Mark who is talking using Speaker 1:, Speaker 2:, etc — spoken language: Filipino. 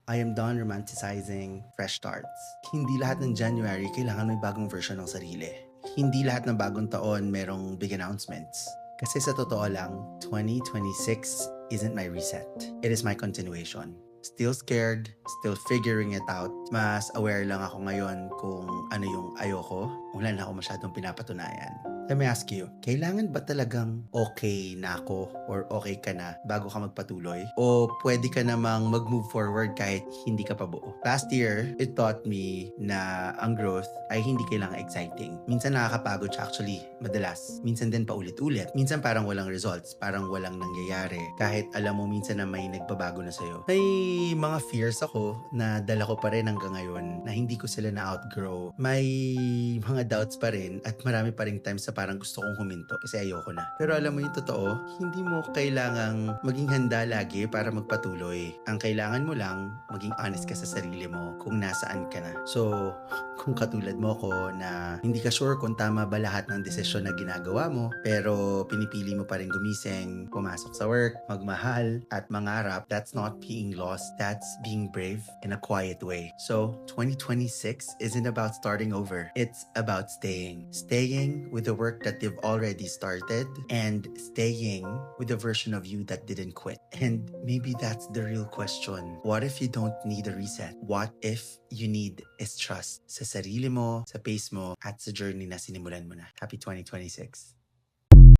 Speaker 1: I am done romanticizing fresh starts. Hindi lahat ng January kailangan may bagong version ng sarili. Hindi lahat ng bagong taon merong big announcements. Kasi sa totoo lang, 2026 isn't my reset. It is my continuation. Still scared, still figuring it out. Mas aware lang ako ngayon kung ano yung ayoko. Wala na ako masyadong pinapatunayan. Let me ask you, kailangan ba talagang okay na ako or okay ka na bago ka magpatuloy? O pwede ka namang mag-move forward kahit hindi ka pa buo? Last year, it taught me na ang growth ay hindi kailangang exciting. Minsan nakakapagod siya actually, madalas. Minsan din paulit-ulit. Minsan parang walang results, parang walang nangyayari. Kahit alam mo minsan na may nagbabago na sa'yo. May mga fears ako na dala ko pa rin hanggang ngayon na hindi ko sila na-outgrow. May mga doubts pa rin at marami pa rin times na parang gusto kong huminto kasi ayoko na. Pero alam mo yung totoo, hindi mo kailangang maging handa lagi para magpatuloy. Ang kailangan mo lang, maging honest ka sa sarili mo kung nasaan ka na. So, kung katulad mo ko na hindi ka sure kung tama ba lahat ng desisyon na ginagawa mo, pero pinipili mo pa rin gumising, pumasok sa work, magmahal, at mangarap, that's not being lost, that's being brave in a quiet way. So, 2026 isn't about starting over. It's about staying. Staying with the work that you've already started and staying with the version of you that didn't quit. And maybe that's the real question. What if you don't need a reset? What if you need is trust sa sarili mo, sa pace mo, at sa journey na sinimulan mo na? Happy 2026.